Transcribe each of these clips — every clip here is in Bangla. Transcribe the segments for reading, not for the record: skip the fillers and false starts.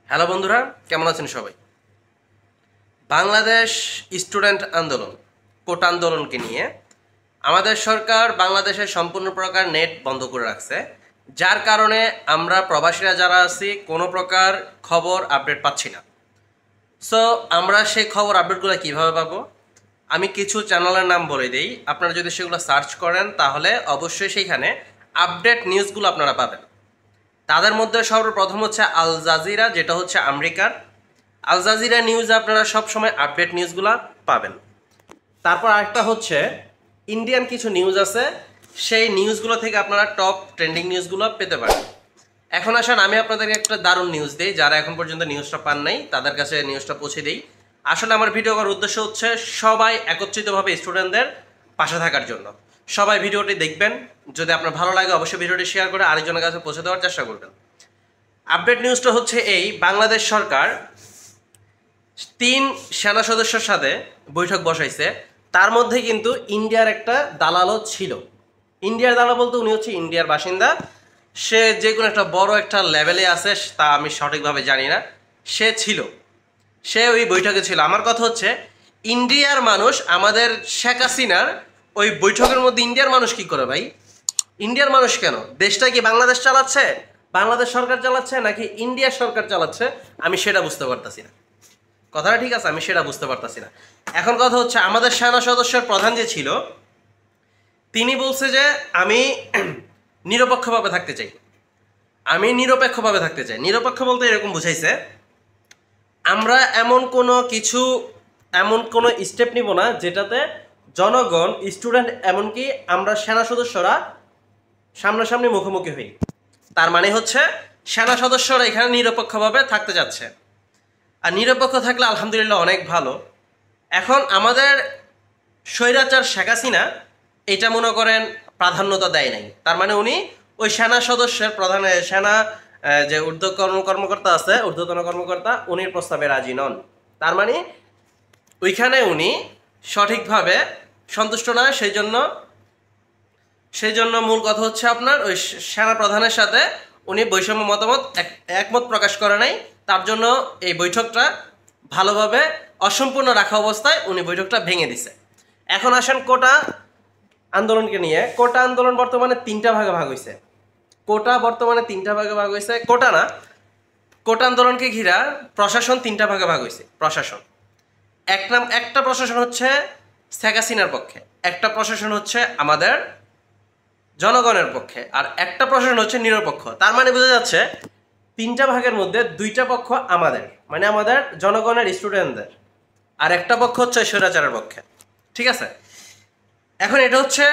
হ্যালো বন্ধুরা, কেমন আছেন সবাই? বাংলাদেশ স্টুডেন্ট আন্দোলন, কোটা আন্দোলনকে নিয়ে আমাদের সরকার বাংলাদেশের সম্পূর্ণ প্রকার নেট বন্ধ করে রাখছে, যার কারণে আমরা প্রবাসীরা যারা আছি কোনো প্রকার খবর আপডেট পাচ্ছি না। সো আমরা সেই খবর আপডেটগুলো কীভাবে পাবো? আমি কিছু চ্যানেলের নাম বলে দিই, আপনারা যদি সেগুলো সার্চ করেন তাহলে অবশ্যই সেইখানে আপডেট নিউজগুলো আপনারা পাবেন। তাদের মধ্যে সর্বপ্রথম হচ্ছে আল জাজিরা, যেটা হচ্ছে আমেরিকার। আল জাজিরা নিউজে আপনারা সবসময় আপডেট নিউজগুলো পাবেন। তারপর আরেকটা হচ্ছে ইন্ডিয়ান কিছু নিউজ আছে, সেই নিউজগুলো থেকে আপনারা টপ ট্রেন্ডিং নিউজগুলো পেতে পারেন। এখন আসেন আমি আপনাদেরকে একটা দারুণ নিউজ দিই, যারা এখন পর্যন্ত নিউজটা পান নাই তাদের কাছে নিউজটা পৌঁছে দিই। আসলে আমার ভিডিও করার উদ্দেশ্য হচ্ছে সবাই একত্রিতভাবে স্টুডেন্টদের পাশে থাকার জন্য। সবাই ভিডিওটি দেখবেন, যদি আপনার ভালো লাগে অবশ্যই ভিডিওটি শেয়ার করে আরেকজনের কাছে পৌঁছে দেওয়ার চেষ্টা করবেন। আপডেট নিউজটা হচ্ছে এই, বাংলাদেশ সরকার 3 সেনা সদস্যের সাথে বৈঠক বসাইছে। তার মধ্যে কিন্তু ইন্ডিয়ার একটা দালালও ছিল। ইন্ডিয়ার দালাল বলতে উনি হচ্ছে ইন্ডিয়ার বাসিন্দা, সে যে কোনো একটা বড় একটা লেভেলে আছে, তা আমি সঠিকভাবে জানি না, সে ছিল, সে ওই বৈঠকে ছিল। আমার কথা হচ্ছে ইন্ডিয়ার মানুষ আমাদের শেখ হাসিনার ওই বৈঠকের মধ্যে ইন্ডিয়ার মানুষ কি করে ভাই? ইন্ডিয়ার মানুষ কেন? দেশটা কি বাংলাদেশ চালাচ্ছে, বাংলাদেশ সরকার চালাচ্ছে, নাকি ইন্ডিয়ার সরকার চালাচ্ছে? আমি সেটা বুঝতে পারতাছি না। কথাটা ঠিক আছে, আমি সেটা বুঝতে পারতাছি না। এখন কথা হচ্ছে আমাদের সেনা সদস্যের প্রধান যে ছিল, তিনি বলছে যে আমি নিরপেক্ষভাবে থাকতে চাই, আমি নিরপেক্ষভাবে থাকতে চাই। নিরপেক্ষ বলতে এরকম বুঝাইছে, আমরা এমন কোনো স্টেপ নিব না যেটাতে জনগণ, স্টুডেন্ট, এমনকি আমরা সেনা সদস্যরা সামনাসামনি মুখোমুখি হই। তার মানে হচ্ছে সেনা সদস্যরা এখানে নিরপেক্ষভাবে থাকতে যাচ্ছে। আর নিরপেক্ষ থাকলে আলহামদুলিল্লাহ অনেক ভালো। এখন আমাদের স্বৈরাচার শেখ হাসিনা এটা মনে করেন প্রাধান্যতা দেয় নাই। তার মানে উনি ওই সেনা সদস্যের প্রধান, সেনা যে কর্মকর্তা আছে, ঊর্ধ্বতন কর্মকর্তা, উনির প্রস্তাবে রাজি নন। তার মানে ওইখানে উনি সঠিকভাবে সন্তুষ্ট নয়। সেই জন্য মূল কথা হচ্ছে আপনার ওই সেনা প্রধানের সাথে উনি বৈষম্য মতামত একমত প্রকাশ করে নাই। তার জন্য এই বৈঠকটা ভালোভাবে অসম্পূর্ণ রাখা অবস্থায় উনি বৈঠকটা ভেঙে দিছে। এখন আসেন কোটা আন্দোলনকে নিয়ে। কোটা আন্দোলন বর্তমানে 3টা ভাগে ভাগ হয়েছে। কোটা আন্দোলনকে ঘিরা প্রশাসন 3টা ভাগে ভাগ হয়েছে। প্রশাসন একটা প্রশাসন হচ্ছে শেখ হাসিনার পক্ষে, একটা প্রশাসন হচ্ছে আমাদের জনগণের পক্ষে, আর একটা প্রশাসন হচ্ছে নিরপেক্ষ। তার মানে বোঝা যাচ্ছে 3টা ভাগের মধ্যে 2টা পক্ষ আমাদের, মানে আমাদের জনগণের, স্টুডেন্টদের, আর একটা পক্ষ হচ্ছে স্বৈরাচারের পক্ষে। ঠিক আছে, এখন এটা হচ্ছে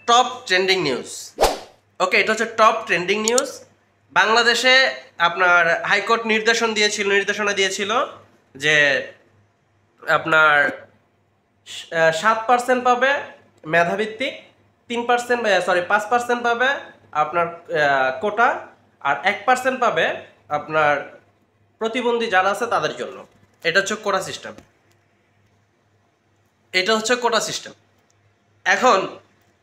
টপ ট্রেন্ডিং নিউজ। ওকে, এটা হচ্ছে টপ ট্রেন্ডিং নিউজ। বাংলাদেশে আপনার হাইকোর্ট নির্দেশনা দিয়েছিল যে আপনার 7% পাবে মেধাভিত্তিক, 5% পাবে আপনার কোটা, আর 1% পাবে আপনার প্রতিবন্ধী যারা আছে তাদের জন্য। এটা হচ্ছে কোটা সিস্টেম। এখন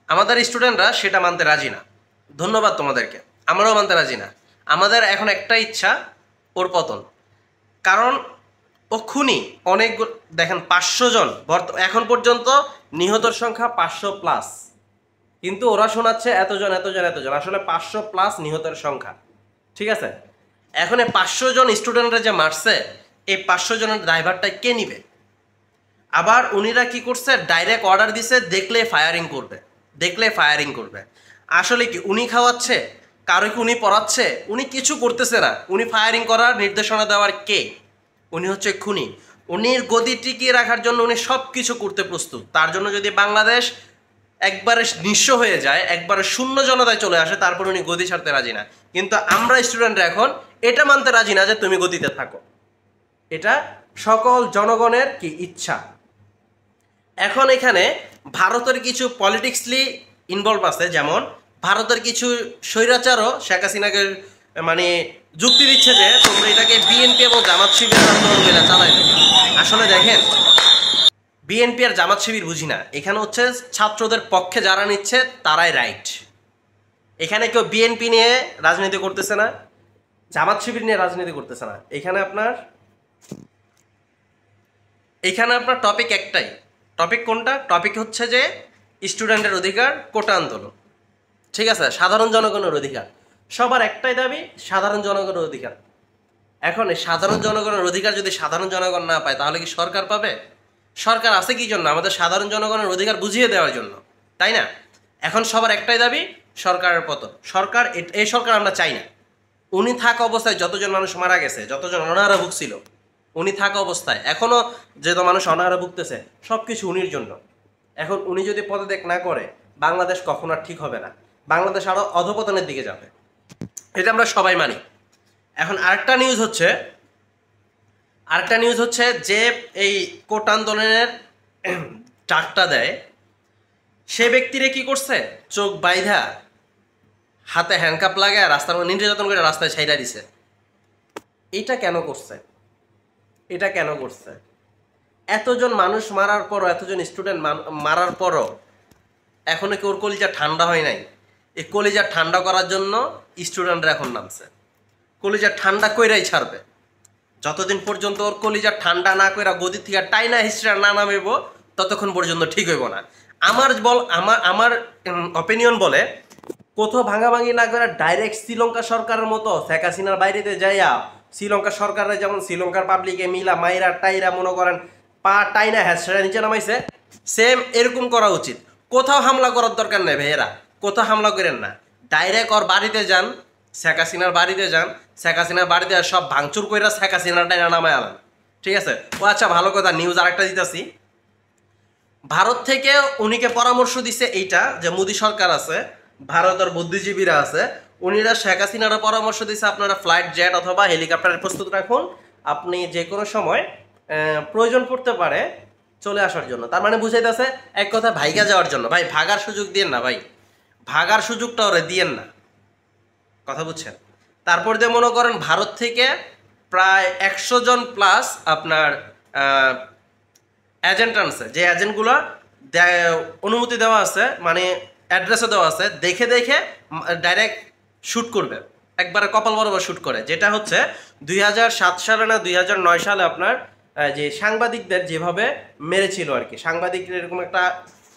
আমাদের স্টুডেন্টরা সেটা মানতে রাজি না। ধন্যবাদ তোমাদেরকে, আমরাও মানতে রাজি না। আমাদের এখন একটা ইচ্ছা, ওর পতন। কারণ ও খুনি অনেক, দেখেন 500 জন এখন পর্যন্ত নিহতর সংখ্যা 500+, কিন্তু ওরা শোনাচ্ছে এতজন। আসলে 500+ নিহতের সংখ্যা। ঠিক আছে, এখন এই 500 জন স্টুডেন্টরা যে মারছে, এই 500 জনের ড্রাইভারটা কে নিবে? আবার উনিরা কি করছে, ডাইরেক্ট অর্ডার দিছে, দেখলে ফায়ারিং করবে। আসলে কি উনি খাওয়াচ্ছে, কারো কি উনি পড়াচ্ছে? উনি কিছু করতেছে না। উনি ফায়ারিং করার নির্দেশনা দেওয়ার কে? উনি হচ্ছে খুনি। উনির গদি টিকিয়ে রাখার জন্য উনি সব কিছু করতে প্রস্তুত। তার জন্য যদি বাংলাদেশ একবারে নিঃস্ব হয়ে যায়, একবারে শূন্য জনতায় চলে আসে, তারপর উনি গদি ছাড়তে রাজি না। কিন্তু আমরা স্টুডেন্টরা এখন এটা মানতে রাজি না যে তুমি গদিতে থাকো। এটা সকল জনগণের কি ইচ্ছা। এখন এখানে ভারতের কিছু পলিটিক্সলি ইনভলভ আছে, যেমন ভারতের কিছু স্বৈরাচারও শেখ হাসিনাকে মানে যুক্তি দিচ্ছে যে তোমরা এটাকে বিএনপি এবং জামাত শিবিরের আন্দোলন করে চালায় দেবে। আসলে দেখেন, বিএনপি আর জামাত শিবির বুঝি না, এখানে হচ্ছে ছাত্রদের পক্ষে যারা নিচ্ছে তারাই রাইট। এখানে কেউ বিএনপি নিয়ে রাজনীতি করতেছে না, জামাত শিবির নিয়ে রাজনীতি করতেছে না। এখানে আপনার টপিক একটাই। টপিক কোনটা? টপিক হচ্ছে যে স্টুডেন্টের অধিকার, কোটা আন্দোলন। ঠিক আছে, সাধারণ জনগণের অধিকার। সবার একটাই দাবি, সাধারণ জনগণের অধিকার। এখন এই সাধারণ জনগণের অধিকার যদি সাধারণ জনগণ না পায়, তাহলে কি সরকার পাবে? সরকার আছে কি জন্য? আমাদের সাধারণ জনগণের অধিকার বুঝিয়ে দেওয়ার জন্য, তাই না? এখন সবার একটাই দাবি, সরকারের পতন। এই সরকার আমরা চাই না। উনি থাকা অবস্থায় যতজন মানুষ মারা গেছে, যতজন অনাহারে ভুগছিল, উনি থাকা অবস্থায় এখনও যত মানুষ অনাহারে ভুগতেছে, সব কিছু উনির জন্য। এখন উনি যদি পদত্যাগ না করে, বাংলাদেশ কখনো আর ঠিক হবে না। বাংলাদেশ আরও অধপতনের দিকে যাবে, এটা আমরা সবাই মানি। এখন আরেকটা নিউজ হচ্ছে যে এই কোটা আন্দোলনের ডাকটা দেয়, সে ব্যক্তিরে কি করছে? চোখ বাইধা, হাতে হ্যান্ডকাপ লাগায় রাস্তার মধ্যে নির্যাতন করে রাস্তায় ছাইড়া দিছে। এটা কেন করছে? এতজন মানুষ মারার পরও, এতজন স্টুডেন্ট মারার পরও এখনো কি ওর কলিজা ঠান্ডা হয় নাই? এই কলিজা ঠান্ডা করার জন্য স্টুডেন্টরা এখন নামছে। কলিজা ঠান্ডা কইরাই ছাড়বে। যতদিন পর্যন্ত ওর কলিজা ঠান্ডা না কইরা গদি থেকে টাইনা হিস্ট্রি না নামেব, ততক্ষণ পর্যন্ত ঠিক হইব না। আমার অপিনিয়ন বলে, কোথাও ভাঙাভাঙি না করে ডাইরেক্ট শ্রীলঙ্কা সরকারের মতো শেখ হাসিনার বাইরেতে যাইয়া, শ্রীলঙ্কা সরকারের যেমন শ্রীলঙ্কার পাবলিকে মিলা মাইরা টাইরা মনে করেন পা টাইনা হ্যাসরা নিচে নামাইছে, সেম এরকম করা উচিত। কোথাও হামলা করার দরকার নেই ভাইয়েরা, কোথাও হামলা করেন না। ডাইরেক্ট ওর বাড়িতে যান, শেখ হাসিনার বাড়িতে যান, শেখ হাসিনার বাড়িতে সব ভাঙচুর কইরা শেখ হাসিনার টাইনা নামায় আলান। ঠিক আছে? ও আচ্ছা, ভালো কথা, নিউজ আরেকটা দিতেছি। ভারত থেকে উনিকে পরামর্শ দিছে এইটা যে মোদী সরকার আছে, ভারতের বুদ্ধিজীবীরা আছে, উনিরা শেখ হাসিনারও পরামর্শ দিছে আপনারা ফ্লাইট জেট অথবা হেলিকপ্টারের প্রস্তুত রাখুন, আপনি যে কোনো সময় প্রয়োজন পড়তে পারে চলে আসার জন্য। তার মানে বুঝাইতেছে এক কথা ভাইগা যাওয়ার জন্য। ভাই ভাগার সুযোগ দিয়েন না, ভাই ভাগার সুযোগটা ওরে দিয়েন না, কথা বুঝছেন? তারপর যে মনে করেন ভারত থেকে প্রায় 100 জন প্লাস আপনার এজেন্ট আনছে, যে এজেন্টগুলো অনুমতি দেওয়া আছে, মানে অ্যাড্রেসও দেওয়া আছে, দেখে ডাইরেক্ট শ্যুট করবে, একবারে কপাল বরাবর শ্যুট করে। যেটা হচ্ছে 2007 সালে না 2009 সালে আপনার যে সাংবাদিকদের যেভাবে মেরেছিল আর কি, সাংবাদিকদের এরকম একটা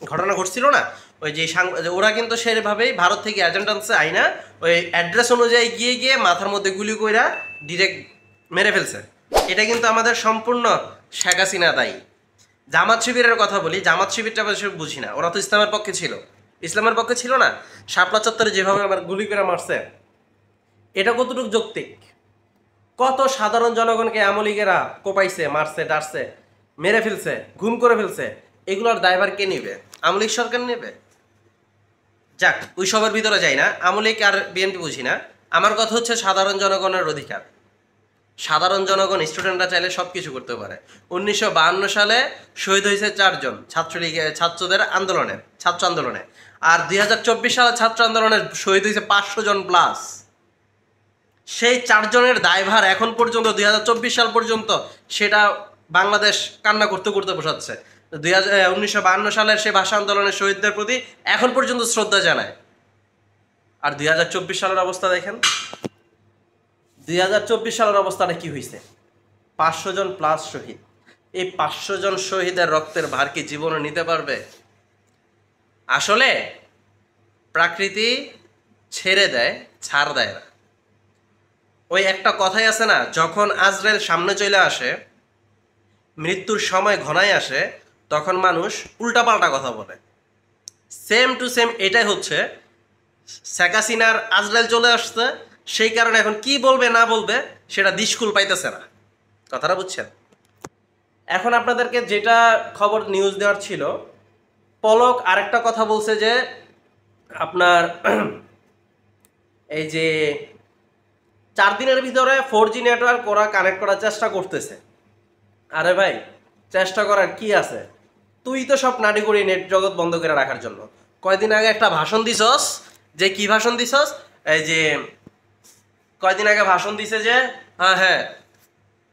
ঘটনা ঘটছিল না, ওই যে ওরা কিন্তু সেভাবেই ভারত থেকে এজেন্ট আনছে, আইনা ওই অ্যাড্রেস অনুযায়ী গিয়ে মাথার মধ্যে গুলি কইরা ডিরেক্ট মেরে ফেলছে। এটা কিন্তু আমাদের সম্পূর্ণ শেখ হাসিনা দায়ী। জামাত শিবিরের কথা বলি, জামাত শিবিরটা বেশি বুঝি না, ওরা তো ইসলামের পক্ষে ছিল না। শাপলা চত্বরে যেভাবে আমার গুলি করে মারছে, এটা কতটুকু যৌক্তিক? কত সাধারণ জনগণকে আমলিগেরা কোপাইছে, মারছে, ডারছে, মেরে ফেলছে, গুম করে ফেলছে, এগুলোর দায়ভার কে নেবে? আমলিগ সরকার নেবে? যাক, ওই সবার ভিতরে যাই না, আমলিগ আর বিএনপি বুঝি না। আমার কথা হচ্ছে সাধারণ জনগণের অধিকার। সাধারণ জনগণ, স্টুডেন্টরা চাইলে সব কিছু করতে পারে। 1952 সালে শহীদ হয়েছে 4 জন ছাত্র আন্দোলনে, আর 2024 সালে ছাত্র আন্দোলনে শহীদ হয়েছে 500 জন প্লাস। সেই 4 জনের দায়ভার এখন পর্যন্ত 2024 সাল পর্যন্ত সেটা বাংলাদেশ কান্না করতে বসাচ্ছে। 1952 সালের সেই ভাষা আন্দোলনের শহীদদের প্রতি এখন পর্যন্ত শ্রদ্ধা জানায়। আর 2024 সালের অবস্থা দেখেন, 2024 সালের অবস্থাটা কি হয়েছে? 500 জন প্লাস শহীদ। এই 500 জন শহীদের রক্তের ভার কি জীবনে নিতে পারবে? আসলে প্রকৃতি ছেড়ে দেয়, ছাড় দেয় না। ওই একটা কথাই আছে না, যখন আজরাইল সামনে চলে আসে, মৃত্যুর সময় ঘনায় আসে, তখন মানুষ উল্টাপাল্টা কথা বলে। সেম টু সেম এটাই হচ্ছে। শেখ হাসিনার আজরাইল চলে আসছে, সেই কারণে এখন কি বলবে না বলবে সেটা দিশকুল পাইতেছে না, কথাটা বুঝছেন? এখন আপনাদেরকে যেটা খবর নিউজ দেওয়ার ছিল, পলক আরেকটা কথা বলছে যে আপনার এই যে 4 দিনের ভিতরে 4G নেটওয়ার্ক ওরা কানেক্ট করার চেষ্টা করতেছে। আরে ভাই, চেষ্টা করার কি আছে? তুই তো সব নাড়ি করে নেট জগৎ বন্ধ করে রাখার জন্য কয়দিন আগে একটা ভাষণ দিছস। যে কি ভাষণ দিছস? এই যে কয়দিন আগে ভাষণ দিছে যে হ্যাঁ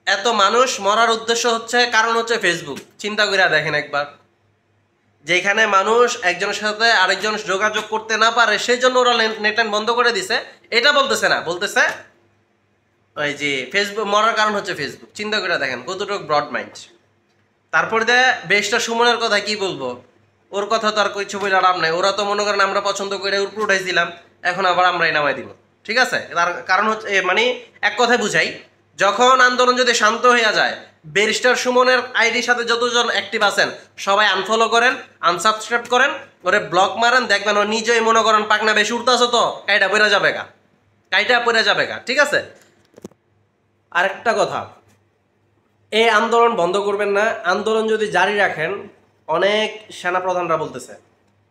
এত মানুষ মরার উদ্দেশ্য হচ্ছে, কারণ হচ্ছে ফেসবুক। চিন্তা করে দেখেন একবার, যেখানে মানুষ একজনের সাথে আরেকজন যোগাযোগ করতে না পারে, সেই জন্য ওরা নেট বন্ধ করে দিছে। এটা বলতেছে না, বলতেছে ওই যে ফেসবুক মরার কারণ হচ্ছে ফেসবুক, চিন্তা করে দেখেন কতটুকু ব্রড মাইন্ড। তারপরে দেয় বেশটা সুমনের কথা কি বলবো, ওর কথা তো আর কিছু বলে লাভ নাই। ওরা তো মনে করেন আমরা পছন্দ করে উপরে উঠাইছিলাম, এখন আবার আমরাই নামাই দিব। ঠিক আছে, তার কারণ হচ্ছে মানে এক কথায় বুঝাই, যখন আন্দোলন যদি শান্ত হইয়া যায়, ব্যারিস্টার সুমনের আইডির সাথে যতজন অ্যাক্টিভ আছেন সবাই আনফলো করেন, আনসাবস্ক্রাইব করেন, ওরে ব্লক মারেন, দেখবেন ও নিজেই মনে করেন পাকনা বেশি উঠতেছে তো কাইটা পড়ে যাবে গা, কাইটা পড়ে যাবে গা। ঠিক আছে, আরেকটা কথা, এই আন্দোলন বন্ধ করবেন না। আন্দোলন যদি জারি রাখেন, অনেক সেনাপ্রধানরা বলতেছে,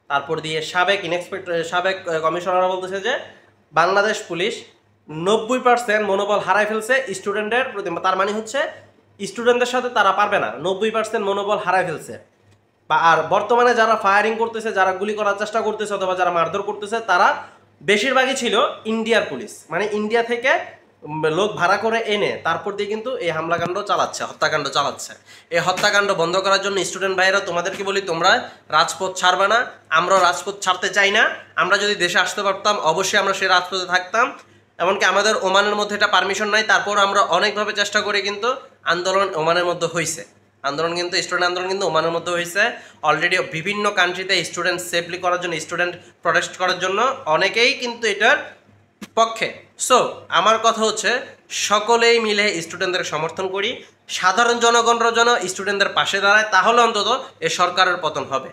তারপর দিয়ে সাবেক কমিশনাররা বলতেছে যে বাংলাদেশ পুলিশ 90% মনোবল হারাই ফেলছে স্টুডেন্টের প্রতি। তার মানে হচ্ছে স্টুডেন্টদের সাথে তারা পারবে না, 90% মনোবল হারাই ফেলছে। আর বর্তমানে যারা ফায়ারিং করতেছে, যারা গুলি করার চেষ্টা করতেছে অথবা যারা মারধর করতেছে, তারা বেশিরভাগই ছিল ইন্ডিয়ার পুলিশ, মানে ইন্ডিয়া থেকে লোক ভাড়া করে এনে তারপর দিয়ে কিন্তু এই হামলাকাণ্ড চালাচ্ছে, হত্যাকাণ্ড চালাচ্ছে। এই হত্যাকাণ্ড বন্ধ করার জন্য স্টুডেন্ট ভাইয়েরা তোমাদেরকে বলি, তোমরা রাজপথ ছাড়বে না। আমরাও রাজপথ ছাড়তে চাই না। আমরা যদি দেশে আসতে পারতাম অবশ্যই আমরা সেই রাজপথে থাকতাম। এমনকি আমাদের ওমানের মধ্যে এটা পারমিশন নাই, তারপর আমরা অনেকভাবে চেষ্টা করে কিন্তু আন্দোলন ওমানের মধ্যে হয়েছে। আন্দোলন কিন্তু স্টুডেন্ট আন্দোলন কিন্তু ওমানের মধ্যে হয়েছে। অলরেডি বিভিন্ন কান্ট্রিতে স্টুডেন্ট সেফলি করার জন্য, স্টুডেন্ট প্রোটেস্ট করার জন্য অনেকেই কিন্তু এটার পক্ষে। সো আমার কথা হচ্ছে সকলেই মিলে স্টুডেন্টদের সমর্থন করি, সাধারণ জনগণরা যেন স্টুডেন্টদের পাশে দাঁড়ায়, তাহলে অন্তত এই সরকারের পতন হবে।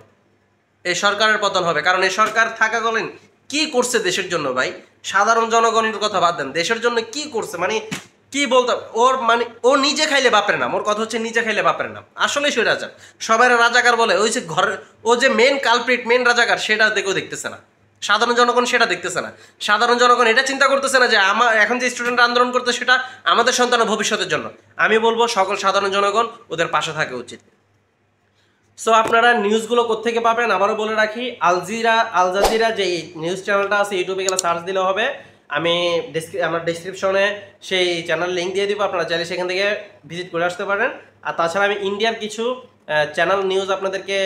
এই সরকারের পতন হবে, কারণ এই সরকার থাকাকালীন কি করছে দেশের জন্য ভাই, সাধারণ জনগণের কথা বাদ দেন, দেশের জন্য কি করছে মানে কি বলতে, ওর মানে ও নিজে খাইলে বাপের নাম। ওর কথা হচ্ছে নিজে খাইলে বাপের নাম। আসলেই সে রাজা, সবাই রাজাকার বলে, ওই যে ঘরের ও যে মেন কালপ্রিট, মেন রাজাকার, সেটা দেখেও দেখতেছে না সাধারণ জনগণ, সেটা দেখতেছে না সাধারণ জনগণ। এটা চিন্তা করতেছে না যে আমার এখন যে স্টুডেন্ট আন্দোলন করতে, সেটা আমাদের সন্তানের ভবিষ্যতের জন্য। আমি বলবো সকল সাধারণ জনগণ ওদের পাশে থাকা উচিত। সো আপনারা নিউজগুলো কোত্থেকে পাবেন আবারও বলে রাখি, আল জাজিরা যে নিউজ চ্যানেলটা আছে, ইউটিউবে গেলে সার্চ দিলে হবে। আমি আমার ডেসক্রিপশনে সেই চ্যানেল লিঙ্ক দিয়ে দিব, আপনারা চাইলে সেখান থেকে ভিজিট করে আসতে পারেন। আর তাছাড়া আমি ইন্ডিয়ার কিছু চ্যানেল নিউজ আপনাদেরকে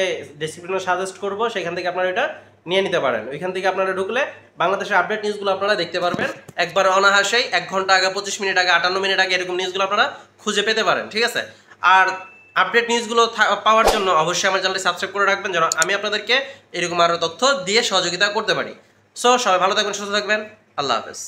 ডেসক্রিপশনে সাজেস্ট করব, সেখান থেকে আপনারা এটা নিয়ে নিতে পারেন। ওইখান থেকে আপনারা ঢুকলে বাংলাদেশের আপডেট নিউজগুলো আপনারা দেখতে পারবেন একবার অনাহাসেই। 1 ঘন্টা আগে, 25 মিনিট আগে, 58 মিনিট আগে এরকম নিউজগুলো আপনারা খুঁজে পেতে পারেন। ঠিক আছে, আর আপডেট নিউজগুলো পাওয়ার জন্য অবশ্যই আমার চ্যানেলটি সাবস্ক্রাইব করে রাখবেন, যেন আমি আপনাদেরকে এরকম আরও তথ্য দিয়ে সহযোগিতা করতে পারি। সো সবাই ভালো থাকবেন, সুস্থ থাকবেন, আল্লাহ হাফেজ।